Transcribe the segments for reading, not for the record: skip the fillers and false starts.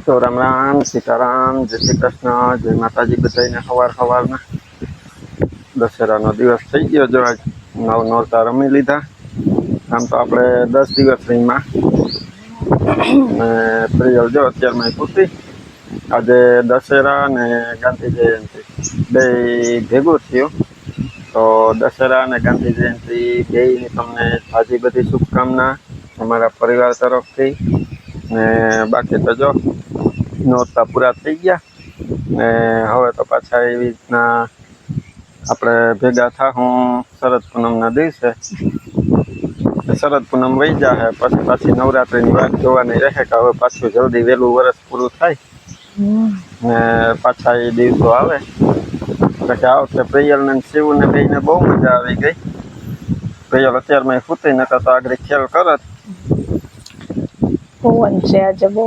તો રામ રામ સીતારામ જય શ્રી કૃષ્ણ જય માતાજી બધાને સવારના દશેરાનો દિવસ થઈ ગયો જો આજ નોરતા રમી લીધા. આમ તો આપણે 10 દિવસ રહીમાં ને પ્રિયલ જો અત્યારમાં પૂછી આજે દશેરા ને ગાંધી જયંતિ બે ભેગું થયું. તો દશેરા અને ગાંધી જયંતિ બેયની તમને સાજી બધી શુભકામના અમારા પરિવાર તરફથી. ને બાકી તો જો નોરતા પૂરા થઈ ગયા ને હવે તો પાછા એવી રીતના આપણે ભેગા થાશું શરદ પૂનમના દિવસે. શરદ પૂનમ વહી જાય પછી પાછી નવરાત્રિની વાત જોવાની રહે કે હવે પાછું જલ્દી વહેલું વર્ષ પૂરું થાય ને પાછા એ દિવસો આવે. એટલે કે આ વખતે પ્રિયલ ને શિવ ને બેને બહુ મજા આવી ગઈ. પ્રિયલ અત્યારમાં ફૂતી નકર તો આગળ ખેલ કરત. પવન છે આજે બહુ.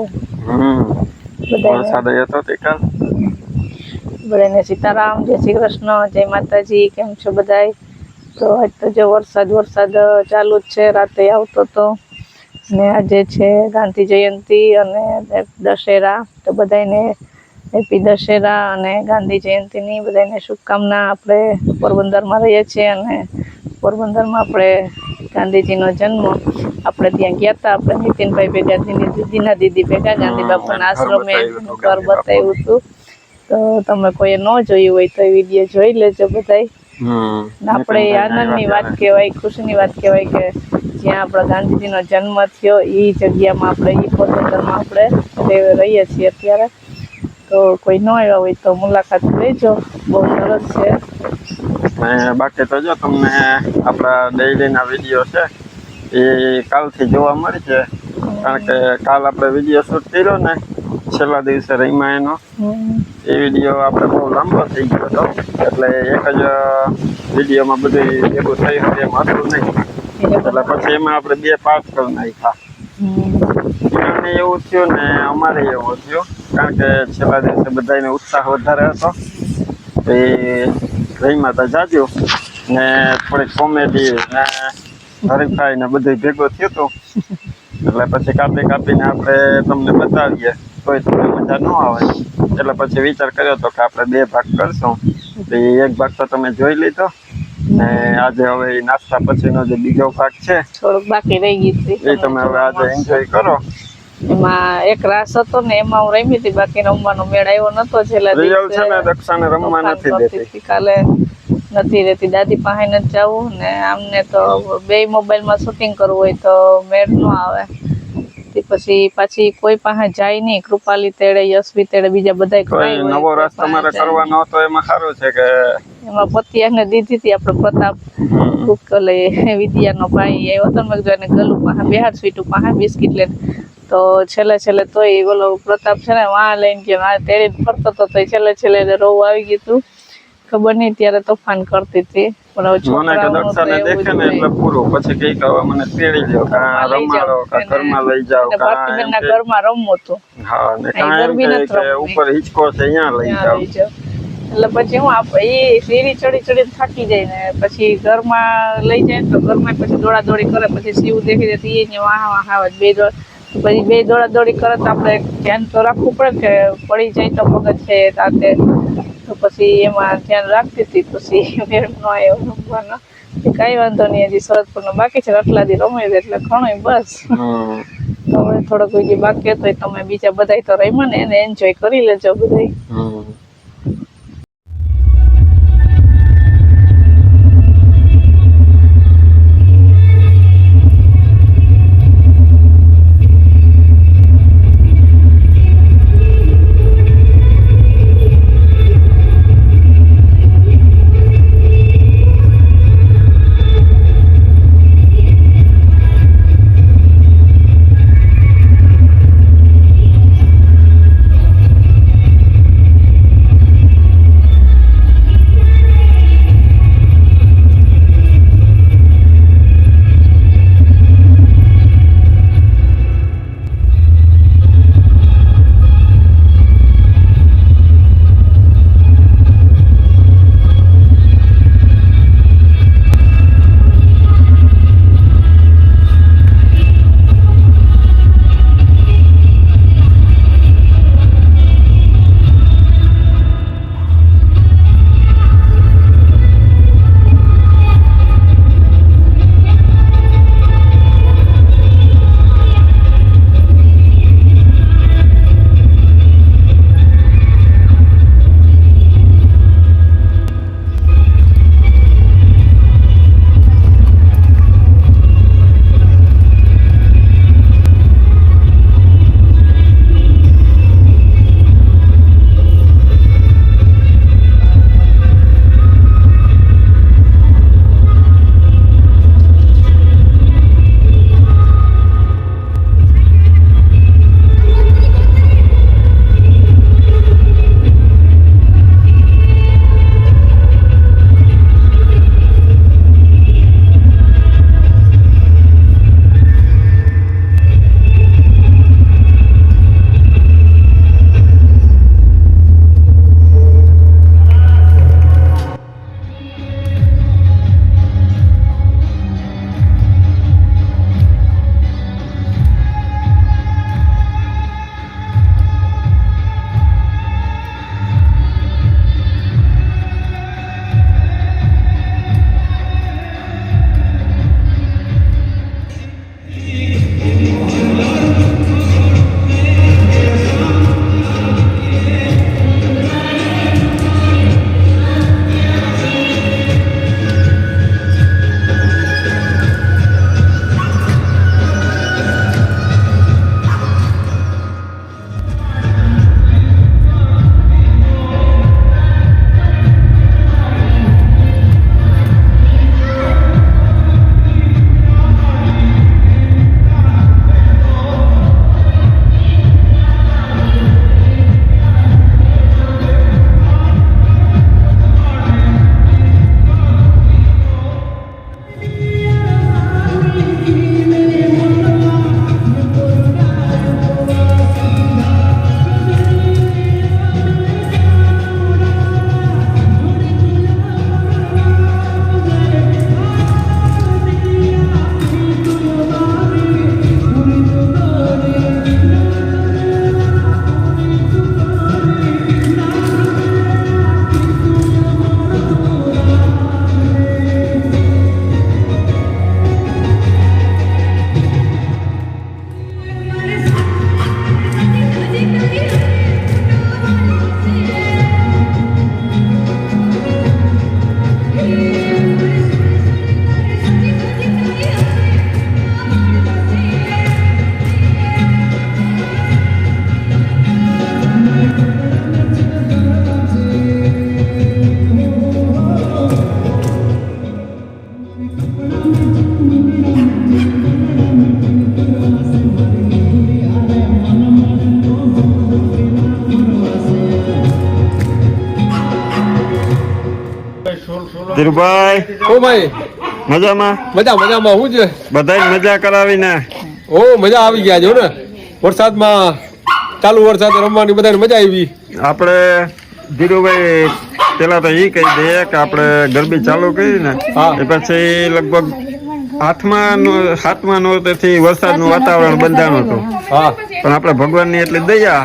વરસાદ હતો તે કાલ. બધાને સીતારામ જય શ્રી કૃષ્ણ જય માતાજી. કેમ છો બધાય? તો આજ તો જો વરસાદ ચાલુ જ છે. રાતે આવતો તો ને આજે છે ગાંધી જયંતિ અને દશેરા. તો બધાને હેપી દશેરા અને ગાંધી જયંતિની બધાને શુભકામના. આપણે પોરબંદરમાં રહીએ છીએ અને પોરબંદરમાં આપણે ગાંધીજીનો જન્મ આપણે ત્યાં ગયા હતા. આપણે નીતિનભાઈ ભેગા દીદીના દીદી ભેગા ગાંધી બાપુના આશ્રમે ઘર બતાવ્યું હતું. તો તમે કોઈ ન જોયું હોય તો એ વિડીયો જોઈ લેજો બધાય. આપણે આનંદની વાત કહેવાય, ખુશીની વાત કહેવાય કે જ્યાં આપણા ગાંધીજીનો જન્મ થયો એ જગ્યામાં આપણે એ પોરબંદરમાં આપણે રહીએ છીએ અત્યારે. તો કોઈ ન આવ્યા હોય તો મુલાકાત લેજો, બહુ સરસ છે. બાકી તો જો તમને આપણા ડેઈલીના વિડીયો છે એ કાલથી જોવા મળશે. કારણ કે કાલ આપણે વિડીયો શૂટ કર્યો ને છેલ્લા દિવસે રહીમાં એનો એ વિડીયો આપણે બહુ લાંબો થઈ ગયો હતો. એટલે એક જ વિડીયોમાં બધું ભેગું થઈ હોય એમ હતું નહીં. એટલે પછી એમાં આપણે 2 પાર્ટ કરી નાખ્યા. એને એવું થયું ને અમારે એવું થયું. કારણ કે છેલ્લા દિવસે બધાને ઉત્સાહ વધારે હતો. એ રહીમાં તો જાજ્યું ને થોડીક કોમેડી ને હરીફાઈ ને બધું ભેગું થયું હતું. એટલે પછી કાપીને આપણે તમને બતાવીએ તોય તમને મજા ન આવે. એટલે પછી વિચાર કર્યો હતો કે આપણે 2 ભાગ કરશું. તો એક ભાગ તો તમે જોઈ લીધો ને આજે હવે નાસ્તા પછીનો જે બીજો ભાગ છે થોડુંક બાકી રહી ગયું એ તમે હવે આજે એન્જોય કરો. એમાં એક રાસ હતો ને એમાં હું રમી હતી. બાકી રમવાનો મેળ આવ્યો નતો. છેલ્લા રિયલ છે ને દક્ષાને રમવા નથી દેતી. કાલે નથી રહેતી. દાદી પાસે નથી જવું ને આમને તો 2 મોબાઈલમાં શૂટિંગ કરવું હોય તો મેળ ન આવે. પછી પાછી કોઈ પાસે જાય નહીં. કૃપાલી તેડે, યશવી તેડે, બીજા બધા નવો રાસ તમારે કરવાનો હતો. એમાં સારું છે કે એમાં પતિયાને દીધી હતી આપણે પ્રતાપ વિદ્યાનો ભાઈ આવ્યો હતો. મેં કીધું એને ગલું પાસે બેહાડ સ્વીટું પાસે બિસ્કીટ લઈને. તો છેલ્લે તોય બોલો પ્રતાપ છે ને વાં લઈને ગયો તેડીને ફરતો હતો. તો છેલ્લે રોવું આવી ગયું હતું. ખબર નહીં ત્યારે તોફાન કરતી હતી. ઘરમાં રમવું હતું. એટલે પછી હું એ સીડી ચડી થાકી જાય ને પછી ઘરમાં લઈ જાય તો ઘરમાં પછી દોડાદોડી કરે. પછી શિવ દેખી જતી એને વાહ પછી 2 દોડાદોડી કરે તો આપણે ધ્યાન તો રાખવું પડે કે પડી જાય તો મગજ છે રાતે. તો પછી એમાં ધ્યાન રાખતી હતી. પછી મેળ ન આવ્યો રમવાનો. કઈ વાંધો નહીં, હજી શરદ પૂનમ બાકી છે. આટલા દી રમી એટલે ઘણું બસ. તો હવે થોડોક વિડીયો બાકી હતો. તમે બીજા બધા તો રમ્યા ને એને એન્જોય કરી લેજો બધા. ધીરુભાઈ ઓ ભાઈ મજામાં? મજામાં હું છે બધાય મજા કરાવીને ઓ મજા આવી ગયા જો ને વરસાદમાં ચાલુ વરસાદ રમવાની બધાને મજા આવી. આપણે ધીરુભાઈ પેલા તો એ કહી દઈએ કે આપણે ગરબી ચાલુ કરી ને હા. એ પછી લગભગ સાતમા નોરતેથી વરસાદનું વાતાવરણ બંધાણું હતું. હા પણ આપણે ભગવાનની એટલી દયા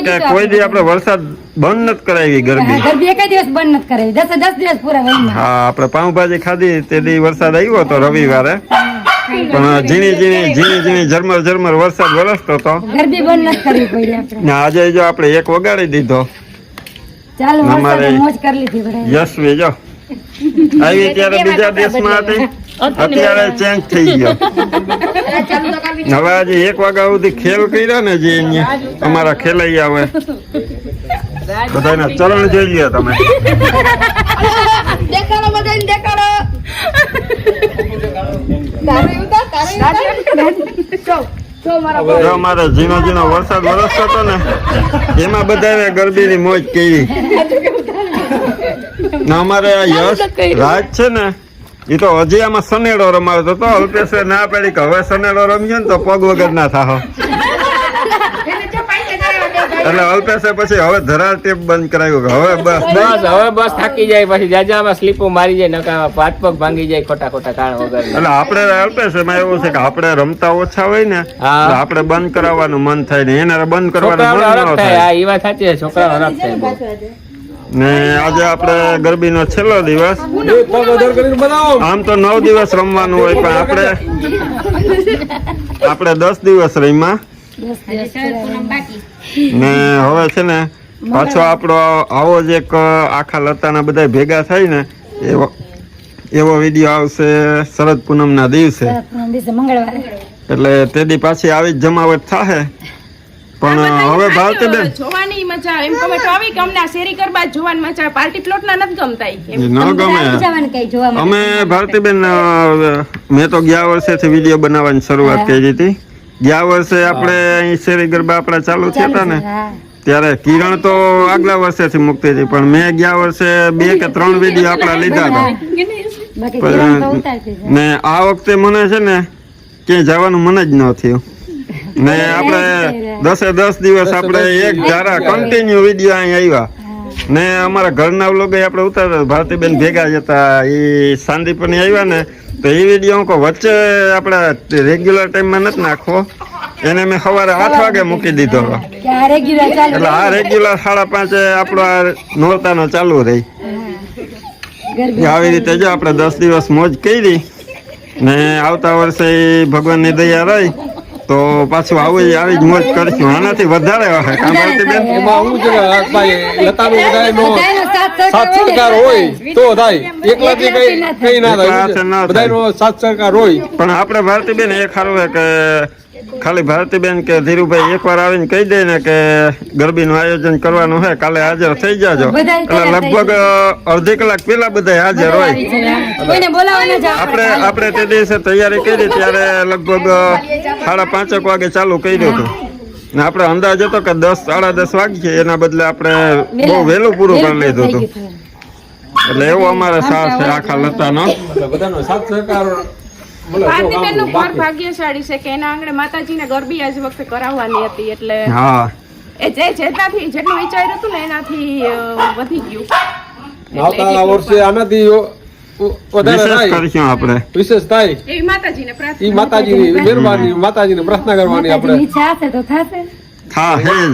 કે કોઈ દી આપણે વરસાદ બંધ નથી કરાવી ગરબી. ગરબી એક દિવસ બંધ નથી કરાવી 10 દિવસ પૂરા વહીમાં. હા, આપણે પાઉંભાજી ખાધી તે દી વરસાદ આવ્યો હતો રવિવારે, પણ ઝીણી ઝરમર વરસાદ વરસતો હતો ગરબી બંધ નથી કરવી પડી આપણે. ને આજે જો આપણે એક વગાડી દીધો. ચાલો અમારે વરસાદે મોજ કરી લીધી બધાએ. યશવી જો આવી ત્યારે બીજા દેશમાં હતી, અત્યારે ચેન્જ થઈ ગયો. હવે આજે 1 વાગ્યા સુધી ખેલ કર્યા ને જે અહીંયા અમારા ખેલૈયા આવે બધાના ચરણ જોઈ લ્યો તમે. દેખાડો બધાને દેખાડો. જો અમારે ઝીણો વરસાદ વરસતો હતો ને એમાં બધાએ ગરબીની મોજ કરી. ને અમારે આ યશ રાજ છે ને એ તો હજી આમાં સનેડો રમાડતો હતો. અલ્પેશે ના પાડી કે હવે સનેડો રમ્યો ને તો પગ વગર ના થાહો, એટલે અલ્પેશે પછી હવે ધરાર ટેપ બંધ કરાવ્યું કે હવે બસ થાકી જાય પછી જાજામાં સ્લીપો મારી જાય નકા હાથ પગ ભાંગી જાય ખોટા કારણ વગર. એટલે આપણે અલ્પેશમાં એવું છે કે આપણે રમતા ઓછા હોય ને હા. એટલે આપણે બંધ કરાવવાનું મન થાય ને એને બંધ કરવાનું છોકરાઓને મન હરખ ન થાય. થાય. હા, એ વાત સાચી છે, છોકરાઓ હરખ થાય બહુ. ને આજે આપણે ગરબીનો છેલ્લો દિવસ. એક પગ વધારે કરીને બનાવો. આમ તો 9 દિવસ રમવાનું હોય પણ આપણે 10 દિવસ રમ્યા. ને હવે છે ને પાછો આપણો આવો જ એક આખા લતાના બધા ભેગા થાય ને એવો વિડીયો આવશે શરદ પૂનમના દિવસે. દિવસે મંગળવારે એટલે તેદી પાછી આવી જ જમાવટ થાહે. પણ હવે ભારતીબેન જોવાની મજા આવે એમ કમેન્ટ આવી કે અમને આ શેરી ગરબા જ જોવાની મજા આવે, પાર્ટી પ્લોટ ના નથી ગમતા ઈ. ન ગમે. જવાનું કઈ જોવા માટે. અમે ભારતીબેન મેં તો ગયા વર્ષેથી વિડીયો બનાવવાની શરૂઆત કરી હતી. ગયા વર્ષે આપણે અહીં શેરી ગરબા આપણા ચાલુ થયા હતા ને હા. ત્યારે કિરણ તો આગલા વર્ષેથી મૂકતી હતી, પણ મેં ગયા વર્ષે 2 કે 3 વિડીયો આપણા લીધા હતા. બાકી જીવન તો ઉતારતી જ. ને આ વખતે મને છે ને ક્યાંય જવાનું મન જ ન થયું. ને આપણે 10 દિવસ આપણે એક ધારા કન્ટિન્યુ વિડીયો અહીં આવ્યા. ને અમારા ઘરના લોકોએ આપણે ઉતારતા ભારતીબેન ભેગા જતા એ સાંદીપની આવ્યા ને તો એ વિડીયો હું વચ્ચે આપણે રેગ્યુલર ટાઈમમાં નથી નાખવો, એને મેં સવારે 8 વાગે મૂકી દીધો હતો. કે આ રેગ્યુલર ચાલુ. એટલે આ રેગ્યુલર 5:30 આપણો આ નોરતાનો ચાલુ રહી. ગરબી આવી રીતે જો આપણે 10 દિવસ મોજ કરી ને આવતા વર્ષે ભગવાનની દયા રહી તો પાછું આવી જ મોજ કરશું. આનાથી વધારે હશે કામ ભારતીબેન. એમાં હું છે કે ભાઈ લતાનો બધાયનો બધાયનો સાથ સરકાર હોય તો થાય, એકલાથી કઈ ના એકલા હાથે થાય. ના થાય. બધાયનો સાથ સરકાર હોય. પણ આપણે ભારતીબેન એક સારું છે કે ખાલી ભારતીબેન કે ધીરુભાઈ એકવાર આવીને કહી દે ને કે ગરબીનું આયોજન કરવાનું છે, કાલે હાજર થઈ જાજો. બધાય એટલે તૈયાર થઈ લગભગ અડધી કલાક પહેલા બધા હાજર હોય. કોઈને બોલાવવાના જ આપણે તે દિવસે તૈયારી કરી ત્યારે લગભગ 5:30 વાગે ચાલુ કર્યું હતું ને આપણે અંદાજ હતો કે 10 સાડા 10 વાગે, એના બદલે આપણે બહુ વહેલું પૂરું કરી લીધું હતું. એટલે એવો અમારે સાથ છે આખા લતાનો. એટલે બધાનો સાથ સરકાર મળે તો કામ ભારતીબેનનું ઘર બાકી. ભાગ્યશાળી છે કે એના આંગણે માતાજીને ગરબી આજ વખતે કરાવવાની હતી, એટલે હા, એ જેટલું વિચાર્યું હતું ને એનાથી વધી ગયું. આવતા વર્ષે આનાથી વધારે વિશેષ થાય, કરીશું આપણે. વિશેષ થાય. એવી માતાજીને ઈ પ્રાર્થના. માતાજીની મહેરબાની, માતાજીને પ્રાર્થના કરવાની આપણે. માતાજીની ઈચ્છા હશે તો થશે. હા હે જ.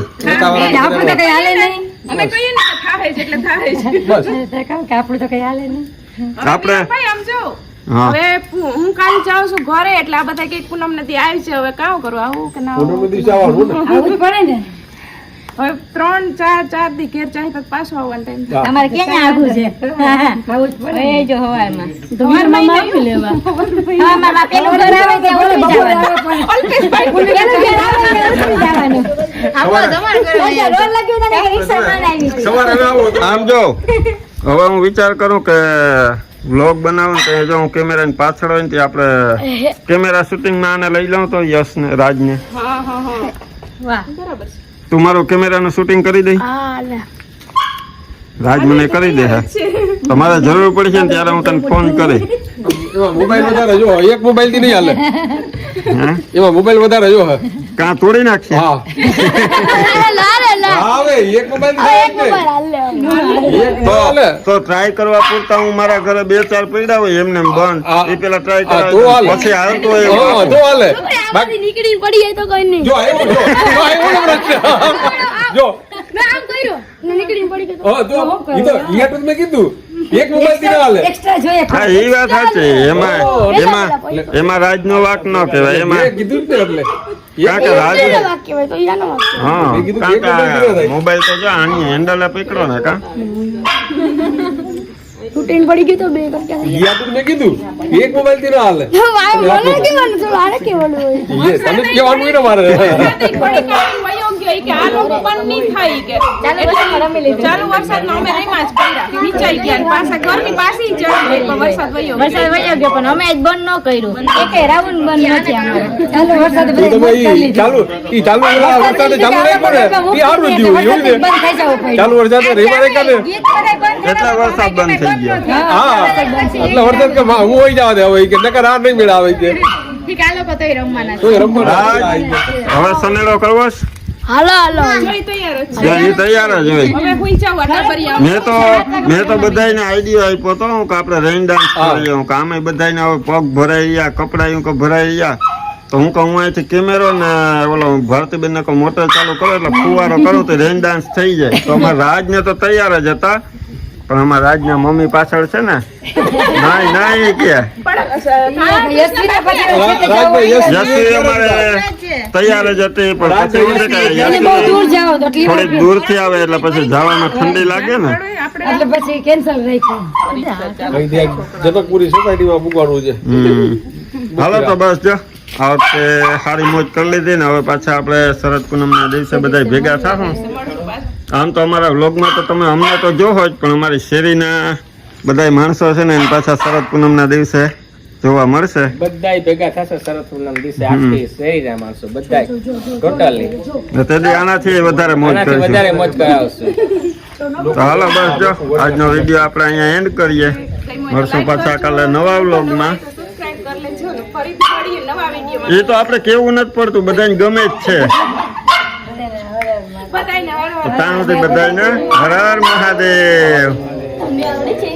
આપણું તો કઈ હાલે નહીં. અમે કહીએ ને કે થાય જ એટલે થાય જ. બસ તો કહું કે આપણું તો કઈ હાલે નહીં. આપણે ભાઈ આમ જો હા. હવે હું કાલે જાઉં છું ઘરે, એટલે આ બધા કઈક પૂનમ નથી આવી છે, હવે કામ કરવું આવું કે ના આવું? પૂનમના દિવસે આવવાનું ને. આવું જ પડે ને. હવે 3-4 દી ઘેર જાય તો પાછો આવવાનો ટાઈમ થાય. તમારે ક્યાં આવું છે? આવું જ પડે. એ જો હવારમાં. તો વીરમાં આપી લેવા. હવારમાં પેલું ઘર આવે કે ઓલું જવાનું. પેલું ઘર આવે કે ઓલું જવાનું. રોડ લાગ્યું ને કે રિક્ષામાં આવી છે. સવારે ના આવો તો આમ જો હવે હું વિચાર કરું કે વ્લોગ બનાવું તો જો હું કેમેરાની પાછળ હોય ને તે આપણે કેમેરા શૂટિંગમાં આને લઈ લઉં તો યશ ને રાજ ને. હા હા હા વાહ. બરાબર છે. તું મારું કેમેરાનું શૂટિંગ કરી દઈ. રાજ મને કરી દે હે તમારે જરૂર પડશે ને ત્યારે હું તને ફોન કરી એમાં મોબાઈલ વધારે જો એક મોબાઈલ થી નહીં હાલે હે એમાં મોબાઈલ વધારે જો હે કાં તોડી નાખશે હા આવે એક મોબાઈલ થી એક તો હાલે તો ટ્રાય કરવા પૂરતા હું મારા ઘરે 2-4 પડ્યા હોય એમને એમ બંધ હા. એ પેલા ટ્રાય હા, તો કરાવી હાલે. પછી હાલતો હોય હા એવું તો હાલે આપણી નીકળી પડી જાય તો કોઈ નહીં જો આવ્યો જો મેં આમ કર્યું ને નીકળી પડી ગઈ તો હા તો ઈ તો ઈ તો મેં કીધું એક મોબાઈલ થી ના હાલે એક્સ્ટ્રા જોઈએ હા એ વાત સાચી એમાં રાજનો વાક ન કહેવાય મેં એમાં કીધું જ ને એટલે કારણ કે રાજ વાક્ય હોય તો યાનો વાક્ય હા મેં કીધું કારણ એક મોબાઈલ થી ના કે થાય. મોબાઈલ તો જો આની હેન્ડલ પકડો ને કા તૂટીને પડી ગઈ તો બે કરતા ઈ તો મેં કીધું એક મોબાઈલ થી ના હાલે મને કેવાનું થોડું આને કેવાનું હોય એ તને જ કહેવાનું હોય ને મારે થોડીક વાર વયો ગયો કે આ લોકો પણ નહીં થાય કે ચાલો વરસાદ રમી લીધું ચાલુ વરસાદમાં અમે રેમાં જ પડ્યા વિચાઈ ગયા ને પાછા ઘરની પાછી જ ચડી ગઈ પણ વરસાદ વયો વરસાદ વયો ગયો પણ અમે આજ બંધ ન કર્યું એકે રાઉન્ડ બંધ નથી અમારે ચાલો વરસાદ ઈ તમે ઈ ચાલુ વેલા વરસાદે ચાલુ નહીં પડે ઈ સારું જ જીવું એવું છે બંધ થઈ જવું પડ્યું ચાલુ વરસાદે રેવા રે કાને એટલે વરસાદ બંધ થઈ ગયો હા એટલે વરસાદ કે હું હોઈ જવા દે હવે કે નકર આ નહીં મેળા આવે કે ઠીક આ લોકો તો રમવાના તો રમવાના રાજ હવે સનેડો કરવો છે હાલો હાલો જોઈ તૈયાર જ જો એ તૈયાર જ હોય અમે હુઈ જાવ ટાબરિયા મેં તો બધાને આઈડિયો આપ્યો તો હું કે આપણે રેઇન ડાન્સ કરીએ હું કે આમે બધાને હવે પગ ભરાઈ ગયા કપડા હું કે ભરાઈ ગયા તો હું કહું અહીંથી કેમેરો ને ઓલો ભારતીબેન ને કહું મોટર ચાલુ કરો એટલે ફુવારો કરું તો રેઇન ડાન્સ થઈ જાય તો અમારા રાજને તો તૈયાર જ હતા પણ અમારા રાજના મમ્મી પાછળ છે ને નાઈ કે રાજભાઈ જસી અમારે તૈયાર જ હતી પણ પછી એવું છે કે બહુ દૂર યશવી જાઓ તો એટલી થોડીક દૂરથી આવે એટલે પછી જવામાં ઠંડી લાગે ને એટલે પછી કેન્સલ રહી છે જનકપુરી સોસાયટીમાં મૂકવાનું છે હાલો તો બસ જો આ વખતે સારી મોજ કરી લીધી ને હવે પાછા આપણે શરદ પૂનમના દિવસે બધા ભેગા થાશું આમ તો અમારા વ્લોગમાં તો તમે અમને તો જોવો જ પણ અમારી શેરીના બધા માણસો છે ને એને પાછા શરદ પૂનમના દિવસે જોવા મળશે બધાય ભેગા થશે શરદ પૂનમ દિવસે આખી શહેરીના માણસો બધાય ટોટલી ને તેથી આનાથી વધારે મોજ આનાથી કરીશું વધારે મોજ કરાવશે તો હાલો બસ જો આજનો વિડીયો આપણે અહીંયા એન્ડ કરીએ મળશું પાછા કાલે નવા વ્લોગમાં સબસ્ક્રાઇબ કરી લેજો ને ફરીથી મળીએ નવા વિડીયોમાં એ તો આપણે કેવું નથી પડતું બધાને ગમે જ છે બધાયને હર હર તો ત્યાં સુધી બધાને હર હર મહાદેવ તમને આવડે છે